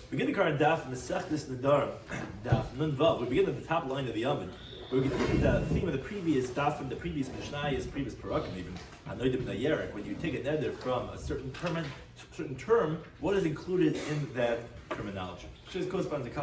Begin the current Daf Mesech Nedarim Daf Nun Vav. We begin at the top line of the oven. We begin the theme of the previous Daf from the previous Mishnayos, previous Parakim even. When you take a neder from a certain term, what is included in that terminology? This corresponds to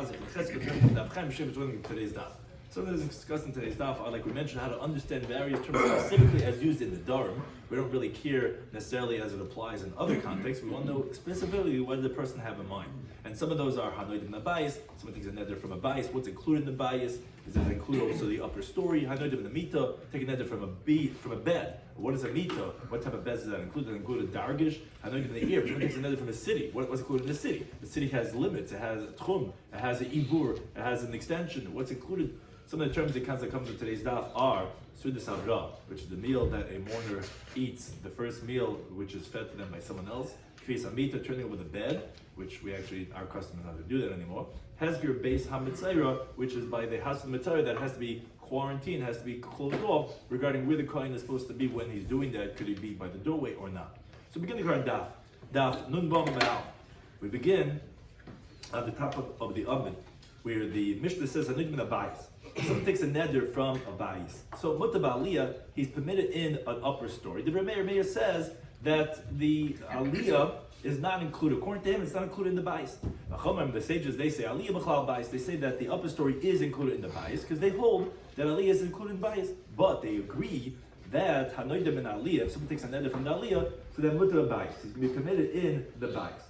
today's Daf. Something that's discussed in today's Daf, like we mentioned, how to understand various terms specifically as used in the Nedarim. We don't really care necessarily as it applies in other contexts. We want to know specifically what does the person have in mind. And some of those are hanoidim nabayis, some of things are neder from a bias. What's included in the bias? Does that include also the upper story? Hanoidim in the mita, take a neder from a bed. What is a mita? What type of bed does that include? Does it include a dargish? Hanoidim in the ear. Someone takes a neder from a city. What's included in the city? The city has limits. It has a tchum. It has an ibur. It has an extension. What's included? Some of the terms that comes in today's daf are sudas havra, which is the meal that a mourner eats, the first meal which is fed to them by someone else. Kfis amita, turning over the bed, which we actually, our custom is not to do that anymore. Hezger beis hamitzaira, which is by the house of the mitzayra that has to be quarantined, has to be closed off regarding where the kohen is supposed to be when he's doing that. Could he be by the doorway or not? So begin the current daf nun bam ma'al. We begin at the top of the oven, where the Mishnah says hanoidim nabayis. Someone takes a neder from a bayis. So muta ba'aliyah, he's permitted in an upper story. The Meir says that the aliyah is not included. According to him, it's not included in the bayis. The sages, they say aliyah b'chlal bayis. They say that the upper story is included in the bayis because they hold that aliyah is included in bayis. But they agree that hanoidim in aliyah, if someone takes a neder from the aliyah, so then muta bayis, he's going to be permitted in the bayis.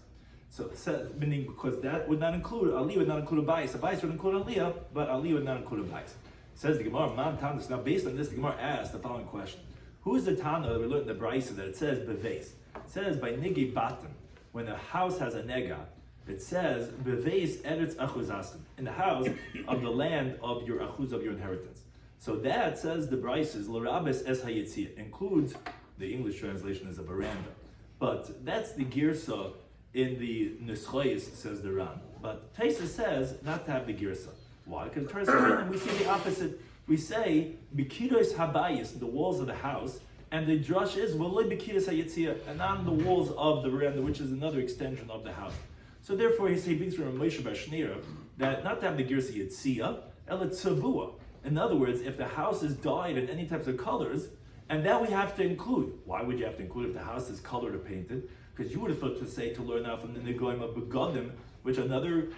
So it says, meaning because that would not include, aliyah would not include a bias. A bias would include aliyah, but aliyah would not include a bias. Says the Gemara, man Tanus. Now based on this, the Gemara asks the following question. Who is the Tana that we learned in the Brisa that it says beves? It says by nigi batim, when a house has a nega, it says beves eretz achuzastim, in the house of the land of your achuz, of your inheritance. So that says the Brisa is l'rabes es hayitzia, includes, the English translation is a veranda. But that's the girsa in the Neschayis, says the Ran. But Taisa says not to have the girsa. Why? Because Torah we see the opposite. We say bikidos habayis, the walls of the house, and the drush is v'loy bikidos hayitzia, and on the walls of the veranda, which is another extension of the house. So therefore, he brings from Moshe bar Shnira that not to have the girsa yitzia, ela tzavua. In other words, if the house is dyed in any types of colors, and that we have to include. Why would you have to include if the house is colored or painted? Because you would have thought to say to learn out from the Negoyim of Begadim, which another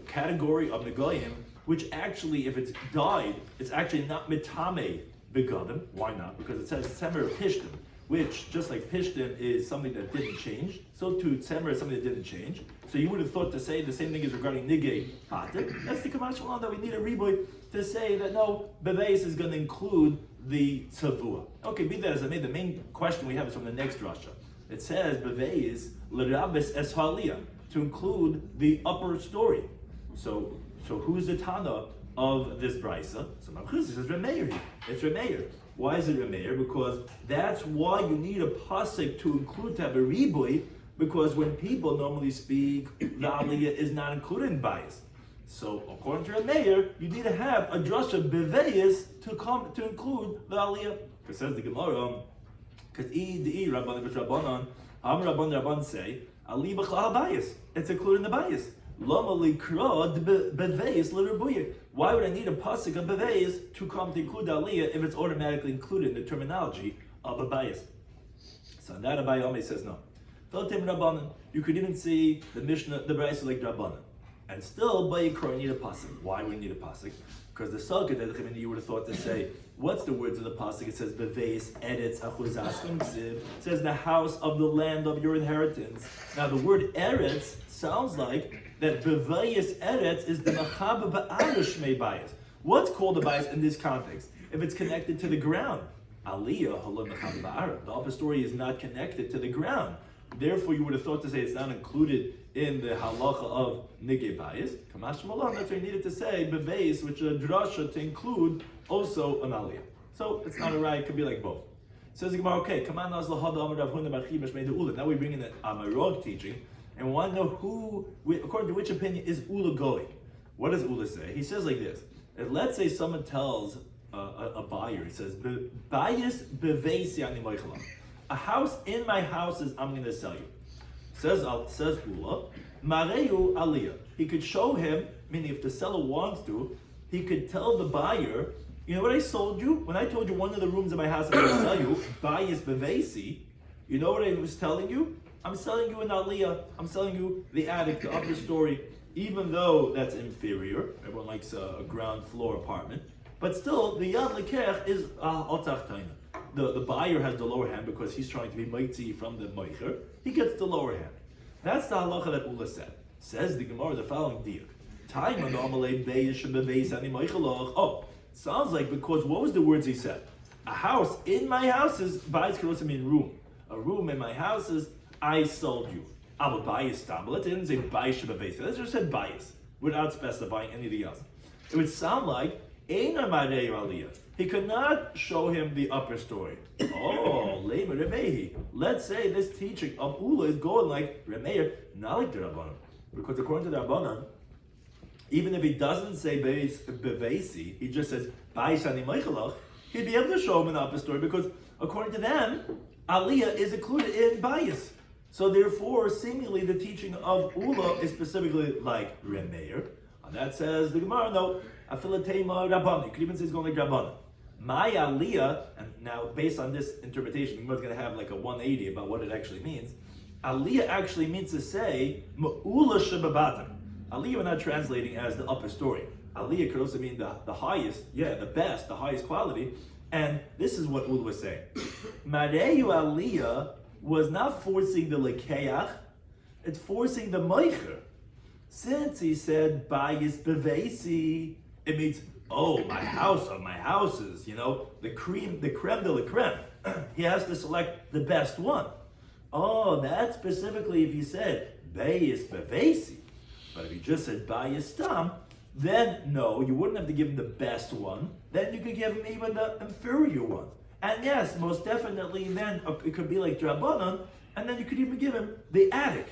category of Negoyim, which actually, if it's dyed, it's actually not mitame Begadim. Why not? Because it says Tzemer Pishtim, which, just like Pishtim is something that didn't change, so too Tzemer is something that didn't change. So you would have thought to say the same thing is regarding Nigei Batim. That's the Kamash Malan that we need a reboy to say that no, Beveis is going to include the Tzavua. Okay, be that as I made, the main question we have is from the next Rasha. It says beveis l'rabes es haliyah, to include the upper story. So who's the Tana of this brisa? So Mamchus says Remeir here. It's Remeir. Why is it Remeir? Because that's why you need a pasuk to include to have a riboy. Because when people normally speak, the aliyah is not included in bias. So according to Remeir, you need to have a drasha beveis to include the aliyah. Because says the Gemara. Because Rabban say, Ali b'chlal bias. It's included in the bias. Lama likra beveis l'rebuye. Why would I need a pasuk of beveis to come to include the aliyah if it's automatically included in the terminology of a bias? So that Rabbi Yomi says no. You could even see the Mishnah, the Brisa like Rabbanan. And still, by Yikra, you need a pasuk. Why would you need a pasuk? Because the Salkut that you would have thought to say, what's the words of the pasuk? It says beveis eretz achuzastim ksiv. It says the house of the land of your inheritance. Now the word eretz sounds like that beveis eretz is the machaba ba'arish shmei bias. What's called a bias in this context? If it's connected to the ground, aliyah halom machaba ba'ar. The upper story is not connected to the ground. Therefore, you would have thought to say it's not included in the halacha of nigei bayis. Kamash malam, that's what you needed to say beveis, which is a drasha to include also an aliyah. So it's not a right; it could be like both. Says the Gemara, okay, come on, now we bring in the Amarog teaching, and we want to know according to which opinion is Ula going. What does Ula say? He says like this: if let's say someone tells a buyer, he says, "Bayis beveis yani moichalam." A house in my house is I'm going to sell you. Says Ula, Mareu aliyah. He could show him, meaning if the seller wants to, he could tell the buyer, you know what I sold you? When I told you one of the rooms in my house I'm going to sell you, bayis bevesi, you know what I was telling you? I'm selling you an aliyah. I'm selling you the attic, the upper story, even though that's inferior. Everyone likes a ground floor apartment. But still, the yad lekech is otach taina. The buyer has the lower hand because he's trying to be mitzi from the meicher. He gets the lower hand. That's the halacha that Ula said. Says the Gemara the following diak. Oh, sounds like because what was the words he said? A house in my house is bayis can also mean room. A room in my house is I sold you. I'm a bayis stam. It didn't say bayis shebebeis. It just said bayis without specifying anything else. It would sound like Einar marei aliyah. He could not show him the upper story. Oh, Leimer Remehi. Let's say this teaching of Ula is going like Remeir, not like the Rabbanan. Because according to the Rabbanan, even if he doesn't say Bevesi, he just says Bayis Ani Meichalach, he'd be able to show him an upper story because according to them, Aliyah is included in Bayis. So therefore, seemingly the teaching of Ula is specifically like Remeir. And that says the Gemara, no, Afilatema Rabbanan. You could even say it's going like Rabbanan. My aliyah, and now based on this interpretation, the Gemara is going to have like a 180 about what it actually means. Aliyah actually means to say ma'ula shebabatim. Aliyah we're not translating as the upper story. Aliyah could also mean the highest, the best, the highest quality. And this is what Ula was saying. Mareyu aliyah was not forcing the lekeach, it's forcing the meicher. Since he said bayis bevesi, it means my house of my houses, the creme de la creme. He has to select the best one. Oh, that's specifically if he said bayis bevesi. But if he just said bayis stam, then no, you wouldn't have to give him the best one. Then you could give him even the inferior one. And yes, most definitely then it could be like Drabanan, and then you could even give him the attic.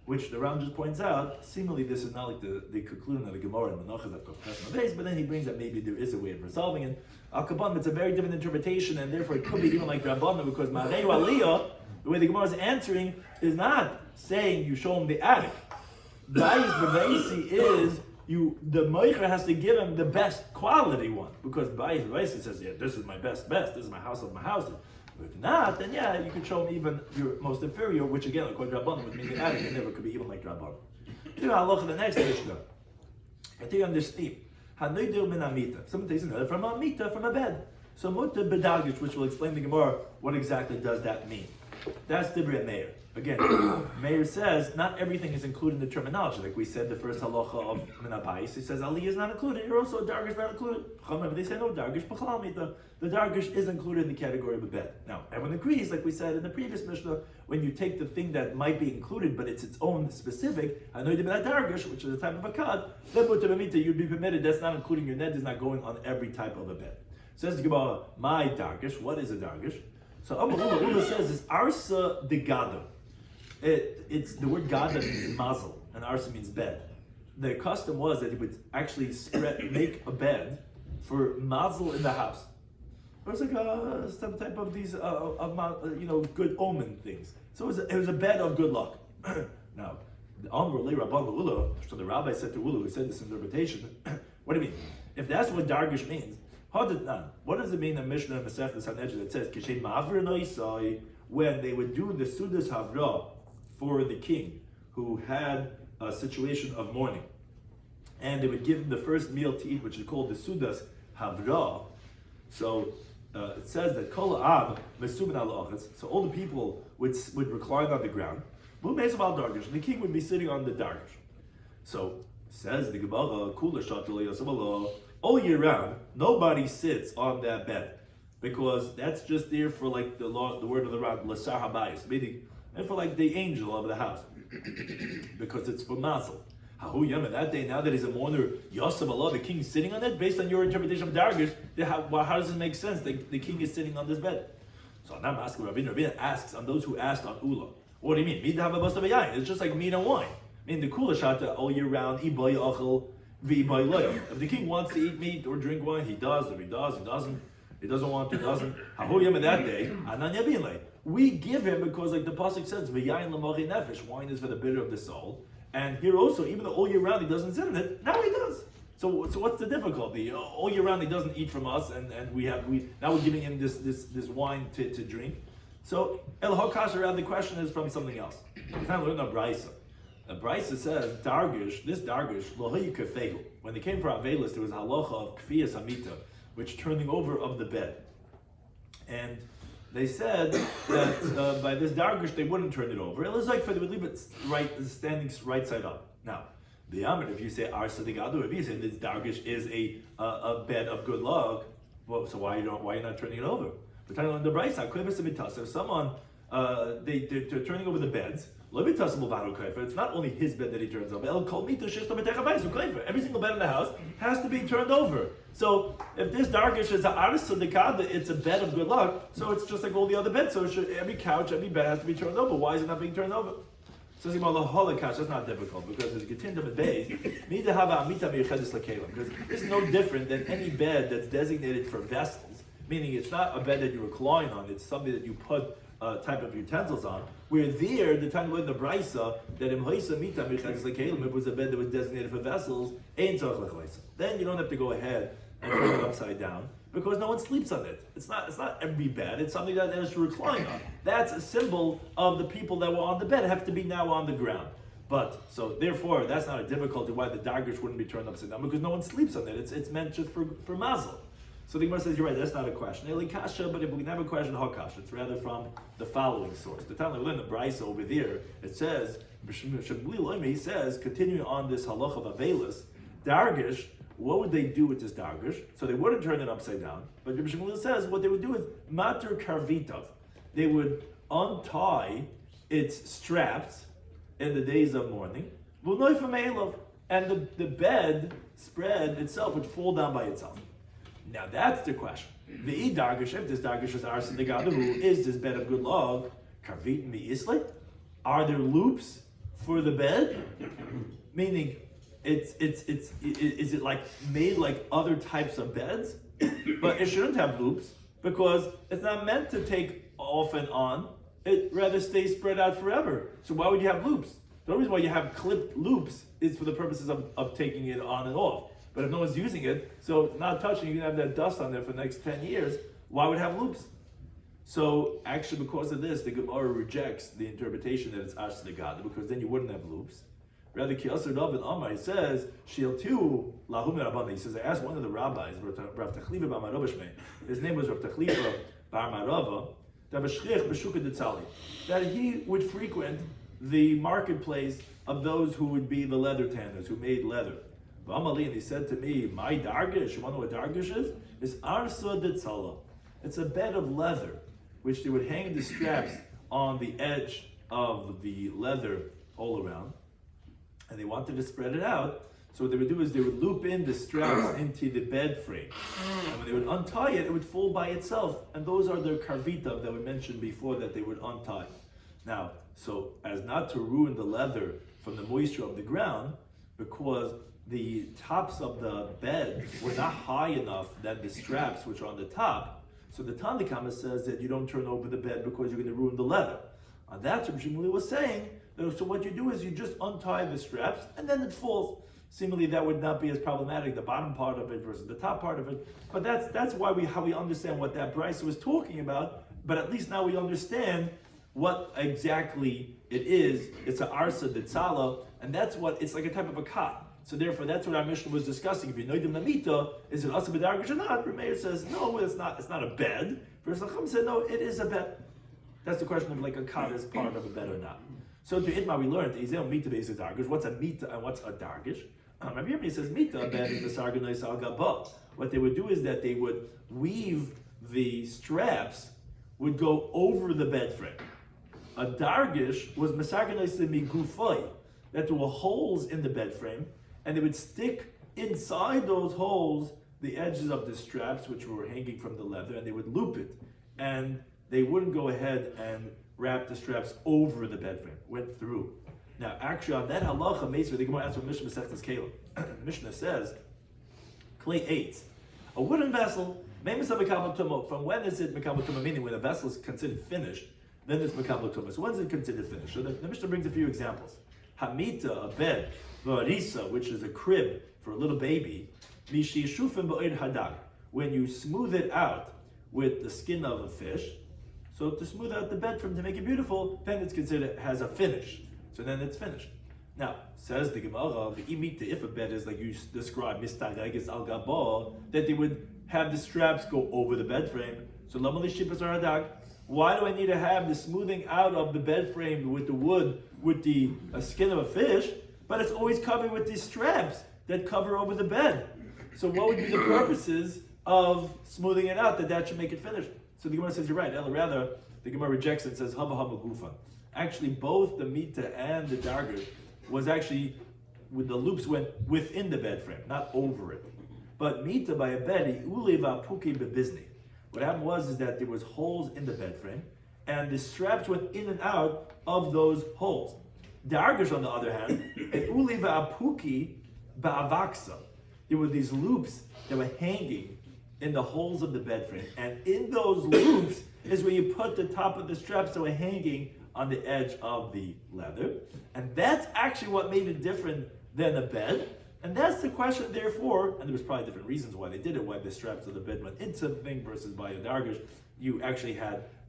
Which the Ram just points out, seemingly this is not like the conclusion of the Gemara and Menachos of Kofkas base, but then he brings that maybe there is a way of resolving it. Al-Kabbalah, it's a very different interpretation, and therefore it could be even like Rabbanan, because Ma'areu Aliyah, the way the Gemara is answering, is not saying you show him the attic. Bayis Bevesi is, the Meicher has to give him the best quality one, because Bayis Bevesi says, this is my best, this is my house of my houses. If not, then you could show him even your most inferior, which again, according to Rabbanan, would mean the attic, and never could be even like Rabbanan. You know, I'll look at the next Mishnah. Continue on this theme. Hanoidir min amita. Someone takes another from amita, from a bed. So muta bedagish, which will explain the Gemara, what exactly does that mean? That's Divrei Meir. Again, Meir says not everything is included in the terminology. Like we said, the first halacha of Minabais, he says Ali is not included. You're also a dargish not included. However, they say no dargish b'chalamita. The dargish is included in the category of a bed. Now, everyone agrees, like we said in the previous Mishnah, when you take the thing that might be included, but it's its own specific, I know you did that dargish, which is a type of a kad, then mutabamita, you'd be permitted. That's not including your net, is not going on every type of a bed. Says the Gemara, my dargish. What is a dargish? So Ula says it's arsa de gada. It's the word gada means mazel, and arsa means bed. The custom was that he would actually make a bed for mazel in the house. It was like some type of these good omen things. So it was a bed of good luck. Now, the Amr Le Rabban Ula, so the rabbi said to Ula, who said this interpretation, what do you mean? If that's what dargish means, what does it mean in Mishnah and Masechta Sanhedrin that says Kishay Ma'avir Noisai, when they would do the Sudas Havra for the king who had a situation of mourning, and they would give him the first meal to eat, which is called the Sudas Havra. So it says that Kol Ab Mesubin al Ochitz, so all the people would recline on the ground. And the king would be sitting on the dargish. So says the Gemara, Kula Shatul Yosavala, all year round, nobody sits on that bed, because that's just there for like the word of the Ram, Lasar Habayis, meaning, and for like the angel of the house, because it's for Mazel. Hahu Yama, that day, now that he's a mourner, Yosef Allah, the king is sitting on it, based on your interpretation of Dargish, how does it make sense that the king is sitting on this bed? So I'm not asking Rabbeinu asks on those who asked on Ula. What do you mean? It's just like meat and wine. I mean, the Kula Shata all year round, Iboy Achel, if the king wants to eat meat or drink wine, he does. If he does, he doesn't. He doesn't want to, doesn't. That day, we give him because, like the pasuk says, wine is for the bitter of the soul, And here also, even though all year round he doesn't sit in it, now he does. So what's the difficulty? All year round he doesn't eat from us, and now we're giving him this wine to drink. So El Hokasha, the question is from something else. We kind of learn a brisa. The brisa says dargish. This dargish lohayu kefegu. When they came for Avelis, there was a halacha of kfiyas amita, which turning over of the bed, and they said that by this dargish they wouldn't turn it over. It was like they would leave it standing right side up. Now, the Amid, if you say arsa digadu, if you say this dargish is a bed of good luck, well, so why are you not turning it over? We're talking on the brisa. If someone they're turning over the beds. It's not only his bed that he turns over. Every single bed in the house has to be turned over. So if this dargish is a arsa digadu, it's a bed of good luck. So it's just like all the other beds. So every couch, every bed has to be turned over. Why is it not being turned over? So that's not difficult because there's a getindam base. Because it's no different than any bed that's designated for vessels. Meaning it's not a bed that you recline on, it's something that you put type of utensils on. Where there, the time in the brisa, that if it was a bed that was designated for vessels, then you don't have to go ahead and turn it upside down because no one sleeps on it. It's not every bed, it's something that is reclined on. That's a symbol of the people that were on the bed have to be now on the ground. But so therefore, that's not a difficulty why the dargish wouldn't be turned upside down because no one sleeps on it. It's meant just for mazel. So the Gemara says, you're right, that's not a question. Kasha, but if we can have a question, Hakasha, it's rather from the following source. The time we learn the Brisa over there, it says, he says, continuing on this halacha of Avelis, Dargish, what would they do with this Dargish? So they wouldn't turn it upside down. But Rabbi Shloimy says, what they would do is, Mater Karvitav. They would untie its straps in the days of mourning, and the bed spread itself would fall down by itself. Now that's the question. The dargish, if this dargish is arsa digadu, is this bed of good luck? Karvit mi isle? Are there loops for the bed? Meaning, is it like made like other types of beds? But it shouldn't have loops because it's not meant to take off and on. It rather stays spread out forever. So why would you have loops? The only reason why you have clipped loops is for the purposes of taking it on and off. But if no one's using it, so it's not touching, you can have that dust on there for the next 10 years, why would it have loops? So actually because of this, the Gemara rejects the interpretation that it's arsa digadu, because then you wouldn't have loops. Rather, Kiasar David Amar, he says, Shiltu lahum rabban. He says, I asked one of the rabbis, Rav Tachliva bar Marava Shmei, his name was Rav Tachliva bar Marava, that he would frequent the marketplace of those who would be the leather tanners, who made leather. And he said to me, my dargish, you want to know what dargish is? It's arsa ditzala. It's a bed of leather, which they would hang the straps on the edge of the leather all around. And they wanted to spread it out. So what they would do is they would loop in the straps into the bed frame. And when they would untie it, it would fall by itself. And those are the karvita that we mentioned before that they would untie. Now, so as not to ruin the leather from the moisture of the ground, because the tops of the bed were not high enough than the straps which are on the top. So the Tanakhama says that you don't turn over the bed because you're going to ruin the leather. On that, Rabbi Shloimy was saying, so what you do is you just untie the straps and then it falls. Seemingly that would not be as problematic, the bottom part of it versus the top part of it. But that's why how we understand what that Brisa was talking about. But at least now we understand what exactly it is. It's an arsa ditzala, and that's what it's like a type of a cot. So therefore, that's what our Mishnah was discussing. If you Nedarim Lamita, is it asa b'dargish or not? Rameir says no, it's not. It's not a bed. Verse Lacham said no, it is a bed. That's the question of like a cot is part of a bed or not. So to Itma we learned Izeo Mita is a dargish. What's a mita and what's a dargish? Rabbi Yomi says mita, a bed is the sarganoi sal gaba. What they would do is that they would weave the straps would go over the bed frame. A dargish was mesarganoi semigufay, that there were holes in the bed frame. And they would stick inside those holes the edges of the straps, which were hanging from the leather, and they would loop it. And they wouldn't go ahead and wrap the straps over the bed frame, went through. Now, actually, on that halacha, the Gemara asks what Mishnah Masechtas Kalim. Mishnah says, clay 8, a wooden vessel, from when is it mekabel tumah? Meaning when a vessel is considered finished, then it's mekabel tumah. So when is it considered finished? So the Mishnah brings a few examples. Hamita, a bed, Varisa, which is a crib for a little baby, Mishishufim ba'id hadag. When you smooth it out with the skin of a fish, so to smooth out the bed for him to make it beautiful, then it's considered has a finish. So then it's finished. Now, says the Gemara, if a bed is like you described, mistagagis al gabah, that they would have the straps go over the bed frame. So lamali shipas or hadag. Why do I need to have the smoothing out of the bed frame with the wood, with the skin of a fish, but it's always covered with these straps that cover over the bed? So what would be the purposes of smoothing it out, that should make it finished? So the Gemara says, you're right. Rather, the Gemara rejects it and says, haba haba gufa. Actually, both the mita and the darger was actually, with the loops went within the bed frame, not over it. But mita by a bed, what happened was that there was holes in the bed frame, and the straps went in and out of those holes. Dargers, on the other hand, there were these loops that were hanging in the holes of the bed frame, and in those loops is where you put the top of the straps that were hanging on the edge of the leather, and that's actually what made it different than a bed. And that's the question, therefore, and there was probably different reasons why they did it, why the straps of the bed went into the thing versus by a dargish. You actually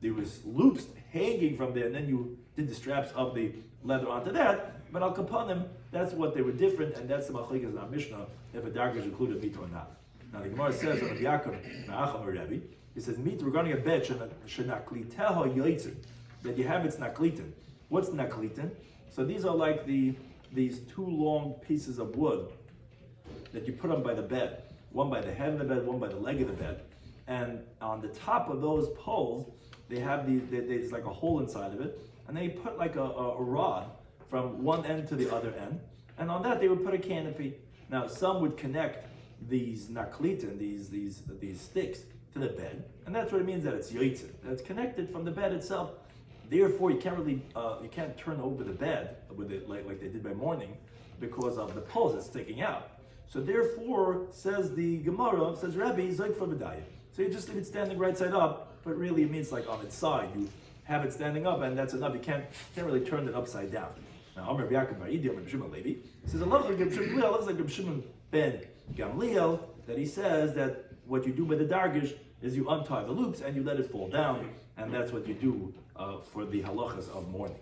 there was loops hanging from there, and then you did the straps of the leather onto that. But al kapanim, that's what they were different, and that's the machlikas in our Mishnah, if a dargish included meat or not. Now the Gemara says on Rabbi Yaakov, Na'acham Rebbe, he says meat regarding a bed shenakliteho yoitzin, that you have it's naklitin. What's naklitin? So these are like these two long pieces of wood that you put on by the bed, one by the head of the bed, one by the leg of the bed, and on the top of those poles, they have there's like a hole inside of it, and they put like a rod from one end to the other end, and on that they would put a canopy. Now some would connect these naklitin, these sticks, to the bed, and that's what it means that it's yoitzin, that it's connected from the bed itself. Therefore, you can't turn over the bed with it like they did by morning, because of the poles that's sticking out. So therefore, says the Gemara, says Rabbi, zoik for b'daya. So you just leave it standing right side up, but really it means like on its side. You have it standing up, and that's enough. You can't really turn it upside down. Now, Amr Yaakov Bar Idi, Amr Shimon Levi, says, I love like Rabbi Shimon ben Gamliel, that he says that what you do by the dargish is you untie the loops and you let it fall down, and that's what you do for the halachas of mourning.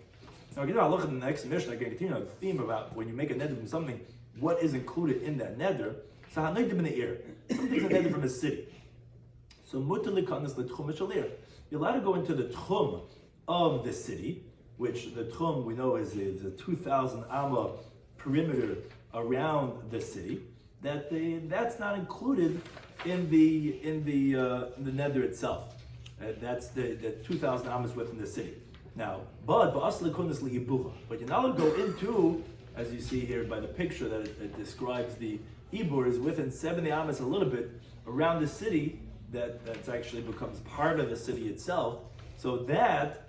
Now, again, I'll look at the next Mishnah. I'm going to continue on the theme about when you make a neder from something, what is included in that neder. So, hanoidim in the ear. Something's a neder from a city. So, mutar likanas l'tchum shalir. You're allowed to go into the tchum of the city, which the tchum we know is the 2,000 amma perimeter around the city. That's not included in the neder itself. That's the 2,000 amas within the city. Now, but you're not allowed to go into, as you see here by the picture that it describes the ibur is within 70 amas a little bit around the city that's actually becomes part of the city itself. So that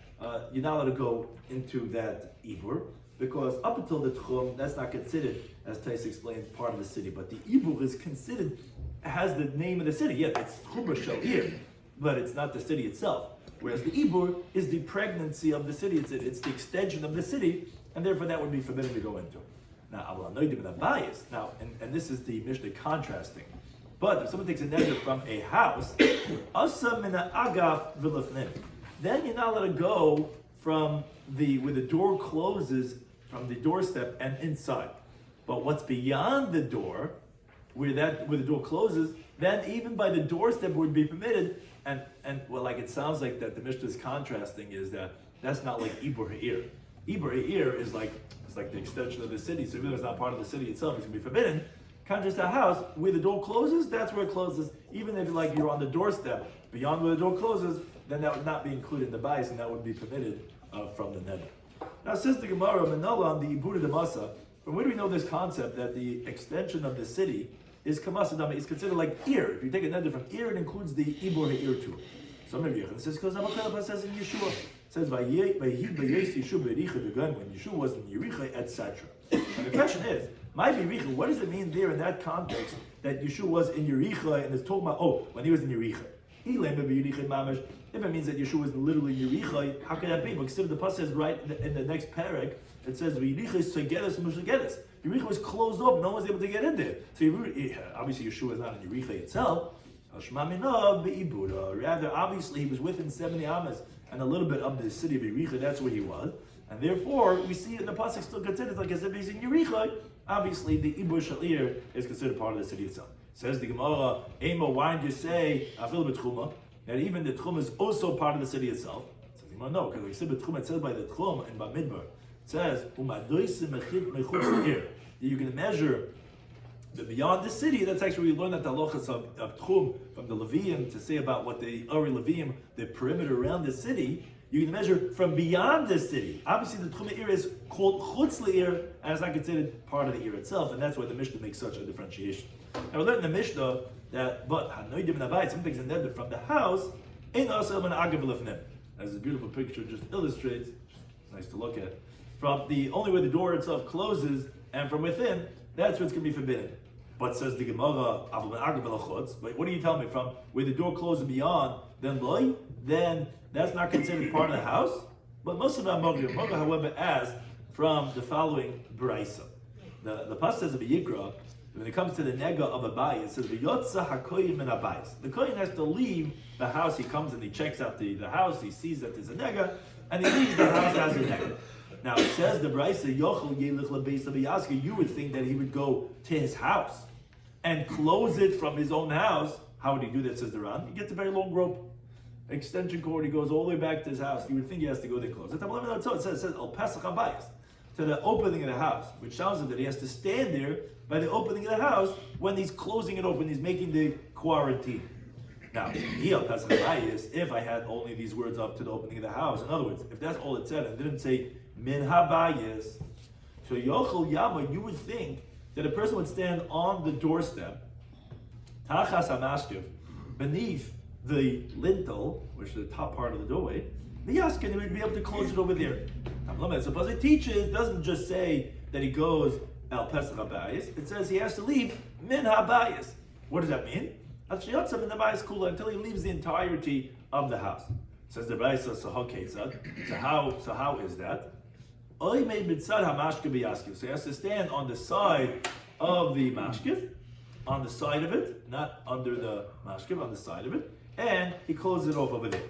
you're not allowed to go into that ibur, because up until the tchum, that's not considered, as Tais explains, part of the city. But the ibur is considered, has the name of the city. Yeah, it's tchum shalir, but it's not the city itself. Whereas the ibur is the pregnancy of the city. It's the extension of the city, and therefore that would be forbidden to go into. Now, now, and this is the Mishnah contrasting. But if someone takes a neder from a house, then you're not allowed to go from where the door closes, from the doorstep and inside. But what's beyond the door, where the door closes, then even by the doorstep would be permitted. And well, like it sounds like that the Mishnah is contrasting is that's not like Ibur Ha'ir. Ibur Ha'ir is like the extension of the city, so even though it's not part of the city itself, it's going to be forbidden. Contrast to a house, where the door closes, that's where it closes. Even if like you're on the doorstep, beyond where the door closes, then that would not be included in the bias, and that would be permitted from the neder. Now, says the Gemara, Manala on the Ibur de Masa, from where do we know this concept that the extension of the city is kamasadama, is considered like ear? If you take a neder from ear, it includes the Ibur Ha'ir too. So maybe it says, because Amakhalapa says in Yeshua, it says, when Yeshua was in Yericha, etc. And the question is, my Yericha, what does it mean there in that context that Yeshua was in Yericha and is talking about, when he was in Yericha? If it means that Yeshua was literally in Yericha, how could that be? Because the pasuk says right in the next parak, it says Yericha Segedes Mushagedes. Yericha was closed up, no one was able to get in there. So obviously Yeshua is not in Yericha itself. Rather, obviously he was within 70 amas and a little bit of the city of Yericha, that's where he was. And therefore, we see in the pasuk still considered like as if he's in Yericha. Obviously, the Ibur Shalir is considered part of the city itself. Says the Gemara, Ema, why did you say Afil B'Tchuma? That even the Tchum is also part of the city itself. Says the Gemara, no, because we said B'Tchum, it says by the Tchum and by Midbar. It says, you can measure beyond the city. That's actually we learn that the halachas of Tchum from the Levium to say about what the Uri Levium, the perimeter around the city. You can measure from beyond the city. Obviously, the Tchum Eir is called Chutz Le'ir, and it's not considered part of the Eir itself, and that's why the Mishnah makes such a differentiation. Now we learned in the Mishnah that, but Hanoidim and Abayit, some things in Neder from the house, in Asel and Agav Lefnim. As a beautiful picture just illustrates, nice to look at. From the only way the door itself closes, and from within, that's what's going to be forbidden. But says the Gemara, but what do you tell me? From where the door closes beyond, then that's not considered part of the house. But most of our Moga, however, asked from the following Braisa. The pasuk says of Yikra, when it comes to the nega of a bayis, it says v'yotza hakoyin min habayis. The koyin has to leave the house. He comes and he checks out the house. He sees that there's a nega, and he leaves the house as a nega. Now it says the Braisa yochel yelich lebeis abiyaska. You would think that he would go to his house and close it from his own house. How would he do that? Says the Ran. He gets a very long rope, extension cord. He goes all the way back to his house. You would think he has to go there close it. It says al pesach habayis, to the opening of the house, which sounds like that he has to stand there by the opening of the house when he's closing it open, he's making the quarantine. Now, if I had only these words up to the opening of the house, in other words, if that's all it said and didn't say min habayis, so yochel yama, you would think that a person would stand on the doorstep, tachas hamashkiv, beneath the lintel, which is the top part of the doorway, the yaskin, he would be able to close it over there. Suppose it teaches, doesn't just say that he goes El Pesach Habayis. It says he has to leave Min Habayis. What does that mean? Until he leaves the entirety of the house. Says the Braisa, so how is that? So he has to stand on the side of the mashkif, on the side of it, not under the mashkif, on the side of it, and he closes it off over there.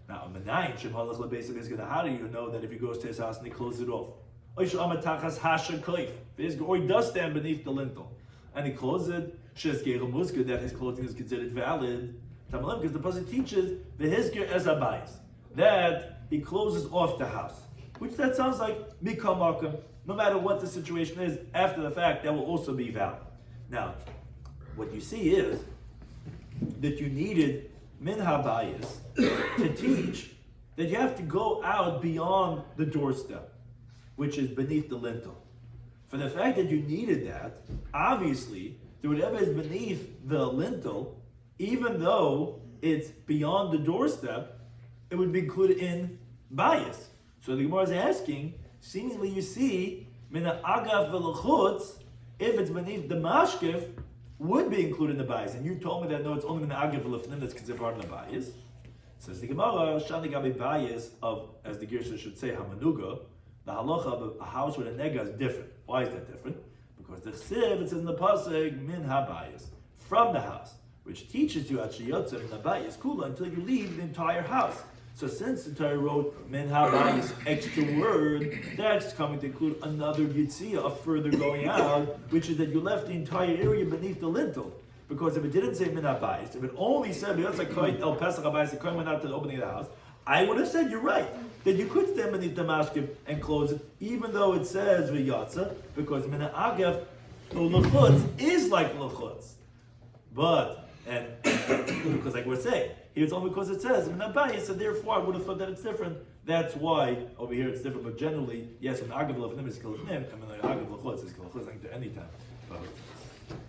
Now, how do you know that if he goes to his house and he closes it off? Or he does stand beneath the lintel and he closes it, that his clothing is considered valid. Because the pasuk teaches that he closes off the house, which that sounds like mikam makam. No matter what the situation is, after the fact, that will also be valid. Now, what you see is that you needed min habayis to teach that you have to go out beyond the doorstep, which is beneath the lintel. For the fact that you needed that, obviously, that whatever is beneath the lintel, even though it's beyond the doorstep, it would be included in bias. So the Gemara is asking, seemingly you see, mina agav v'lechutz, if it's beneath the mashkif, would be included in the bias. And you told me that no, it's only mina agav v'lefnim that's considered part of the bias. Says the Gemara, shani gabi bias of, as the Girsha should say, hamanuga, the halacha of a house with a nega is different. Why is that different? Because the chsiv, it says in the pasuk, min habayis, from the house, which teaches you at shiyotzer min habayis kula until you leave the entire house. So since the Torah wrote min habayis, extra word, that's coming to include another yitziyah of further going out, which is that you left the entire area beneath the lintel. Because if it didn't say min habayis, if it only said el pesach habayis, the kohen went out to the opening of the house, I would have said you're right, that you could stand beneath the mashkif and close it, even though it says v'yatza, because min ha'agav l'chutz is like l'chutz. But, and because like we're saying, here it's only because it says min ha'bayis, so therefore I would have thought that it's different. That's why over here it's different. But generally, yes, min ha'agav l'chutz is kol l'chutz, and min ha'agav l'chutz is kol l'chutz, I think to any time.